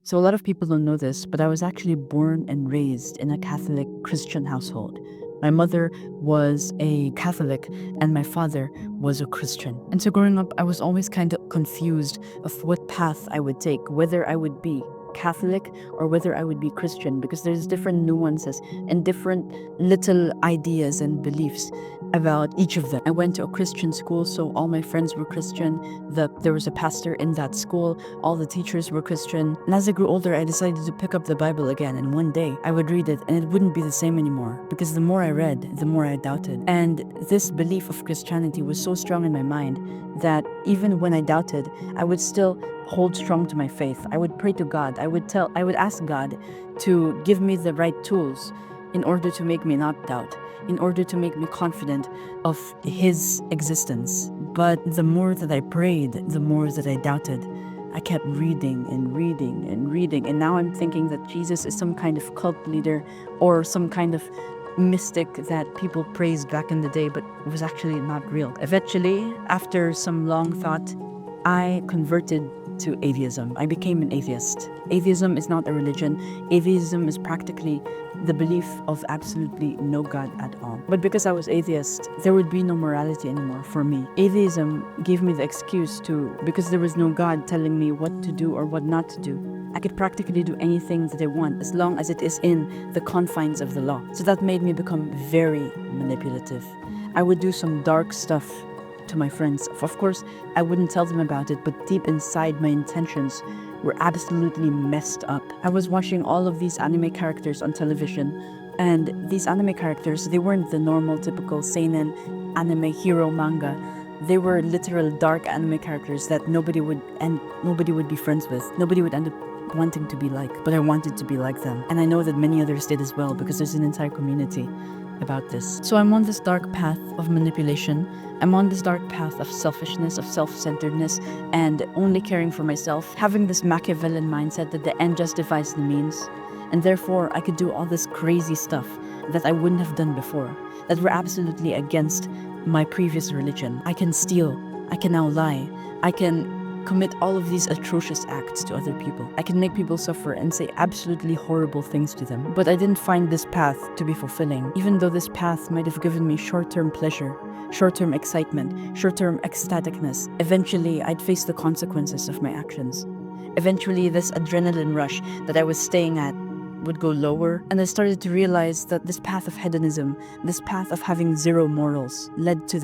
So a lot of people don't know this, but I was actually born and raised in a Catholic Christian household. My mother was a Catholic and my father was a Christian. And so growing up, I was always kind of confused of what path I would take, whether I would be Catholic or whether I would be Christian, because there's different nuances and different little ideas and beliefs about each of them. I went to a Christian school, so all my friends were Christian. There was a pastor in that school. All the teachers were Christian. And as I grew older, I decided to pick up the Bible again. And one day I would read it and it wouldn't be the same anymore, because the more I read, the more I doubted. And this belief of Christianity was so strong in my mind that even when I doubted, I would still hold strong to my faith. I would pray to God. I would ask God to give me the right tools in order to make me not doubt, in order to make me confident of His existence. But the more that I prayed, the more that I doubted. I kept reading and reading and reading, and now I'm thinking that Jesus is some kind of cult leader or some kind of mystic that people praised back in the day, but was actually not real. Eventually, after some long thought, I converted to atheism. I became an atheist. Atheism is not a religion. Atheism is practically the belief of absolutely no God at all. But because I was atheist, there would be no morality anymore for me. Atheism gave me the excuse because there was no God telling me what to do or what not to do. I could practically do anything that I want as long as it is in the confines of the law. So that made me become very manipulative. I would do some dark stuff to my friends. Of course, I wouldn't tell them about it, but deep inside, my intentions were absolutely messed up. I was watching all of these anime characters on television, and these anime characters, they weren't the normal, typical seinen anime hero manga. They were literal dark anime characters that nobody would be friends with. Nobody would end up wanting to be like, but I wanted to be like them. And I know that many others did as well, because there's an entire community about this. So I'm on this dark path of manipulation. I'm on this dark path of selfishness, of self-centeredness, and only caring for myself, having this Machiavellian mindset that the end justifies the means. And therefore, I could do all this crazy stuff that I wouldn't have done before, that were absolutely against my previous religion. I can steal. I can now lie. I can commit all of these atrocious acts to other people. I can make people suffer and say absolutely horrible things to them. But I didn't find this path to be fulfilling, even though this path might have given me short-term pleasure, short-term excitement, short-term ecstaticness. Eventually, I'd face the consequences of my actions. Eventually, this adrenaline rush that I was staying at would go lower, and I started to realize that this path of hedonism, this path of having zero morals, led to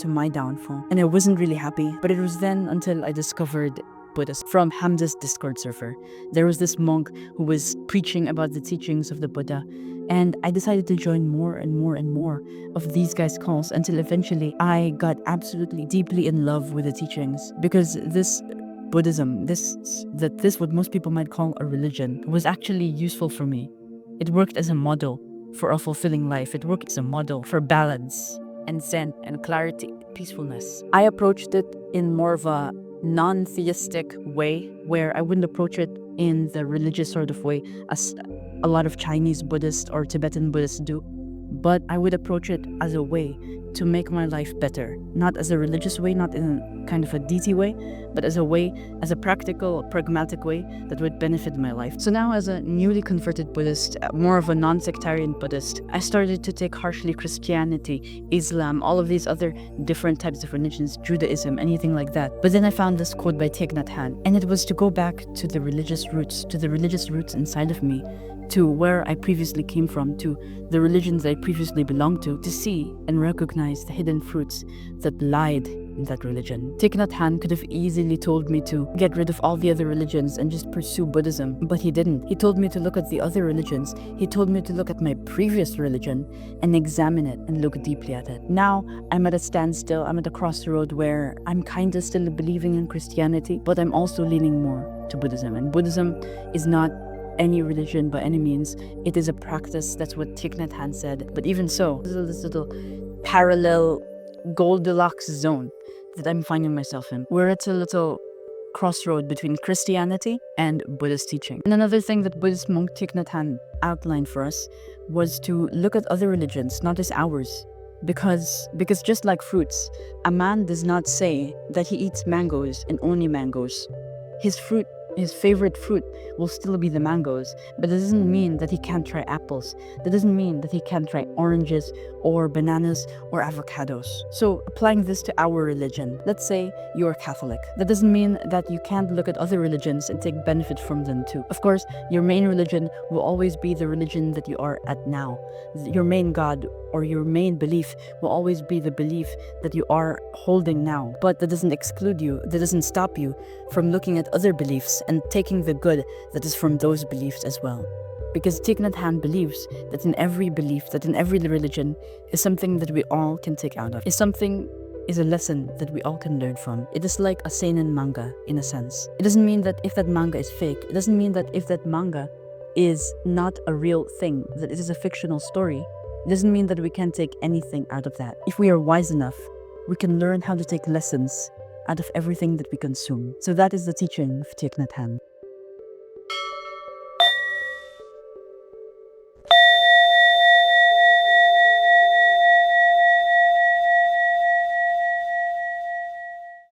my downfall. And I wasn't really happy, but it was then until I discovered Buddhism from Hamza's Discord server. There was this monk who was preaching about the teachings of the Buddha, and I decided to join more and more and more of these guys' calls until eventually I got absolutely deeply in love with the teachings, because this Buddhism, this what most people might call a religion, was actually useful for me. It worked as a model for a fulfilling life. It worked as a model for balance and zen and clarity, peacefulness. I approached it in more of a non-theistic way, where I wouldn't approach it in the religious sort of way as a lot of Chinese Buddhists or Tibetan Buddhists do, but I would approach it as a way to make my life better. Not as a religious way, not in kind of a deity way, but as a practical, pragmatic way that would benefit my life. So now, as a newly converted Buddhist, more of a non-sectarian Buddhist, I started to take harshly Christianity, Islam, all of these other different types of religions, Judaism, anything like that. But then I found this quote by Thich Nhat Hanh, and it was to go back to the religious roots, inside of me, to where I previously came from, to the religions I previously belonged to see and recognize the hidden fruits that lied in that religion. Thich Nhat Hanh could have easily told me to get rid of all the other religions and just pursue Buddhism, but he didn't. He told me to look at the other religions. He told me to look at my previous religion and examine it and look deeply at it. Now, I'm at a standstill. I'm at a crossroad where I'm kind of still believing in Christianity, but I'm also leaning more to Buddhism. And Buddhism is not any religion by any means. It is a practice. That's what Thich Nhat Hanh said. But even so, this little parallel Goldilocks zone that I'm finding myself in, where it's a little crossroad between Christianity and Buddhist teaching. And another thing that Buddhist monk Thich Nhat Hanh outlined for us was to look at other religions, not as ours. Because just like fruits, a man does not say that he eats mangoes and only mangoes. His fruit His favorite fruit will still be the mangoes, but that doesn't mean that he can't try apples. That doesn't mean that he can't try oranges or bananas or avocados. So applying this to our religion, let's say you're Catholic. That doesn't mean that you can't look at other religions and take benefit from them too. Of course, your main religion will always be the religion that you are at now. Your main God or your main belief will always be the belief that you are holding now. But that doesn't exclude you, that doesn't stop you from looking at other beliefs and taking the good that is from those beliefs as well. Because Thich Nhat Hanh believes that in every belief, that in every religion, is something that we all can take out of. Is a lesson that we all can learn from. It is like a seinen manga, in a sense. It doesn't mean that if that manga is fake, it doesn't mean that if that manga is not a real thing, that it is a fictional story, it doesn't mean that we can't take anything out of that. If we are wise enough, we can learn how to take lessons out of everything that we consume. So that is the teaching of Thich Nhat Hanh.